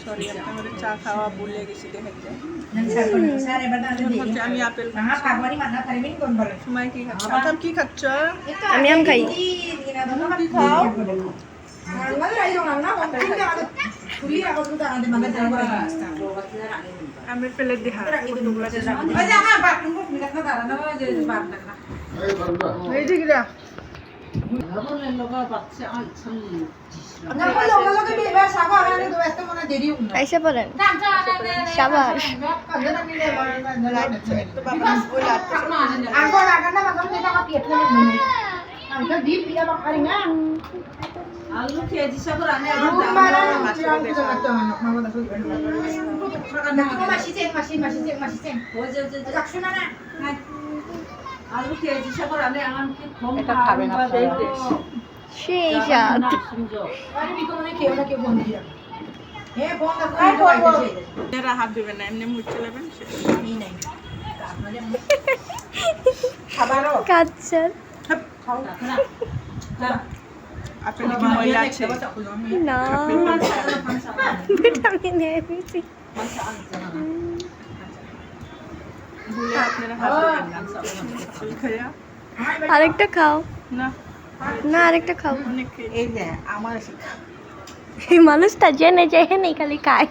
Sorry আপনাদের চা খাওয়া ভুলে গেছি দেখাইতে। আমি আপেল সময় কি খাচ্ছ? আতাম কি খাচ্ছ? আমি আম খাই। কি খাও? আমের প্লেট দেখা এই যে গিলা আইসা পড়েন সাবাস। আলু খেয়েছি সব রান্না আলু খেয়েছি সব রান্না আমাকে এটা খাবে না সেই স্বাদ। হাত দিবেন না, এমনি মুখ চালাবেন। কাচ্চার আপনার কি ময়লা আছে? না ভিটামিন এ বেশি। ভুলে আপনারা হাত দিবেন না। খাইয়া আরেকটা খাও না না, আরেকটা খাও। অনেক এই যে আমার এই মানুষটা জেনে জেনে খালি খায়।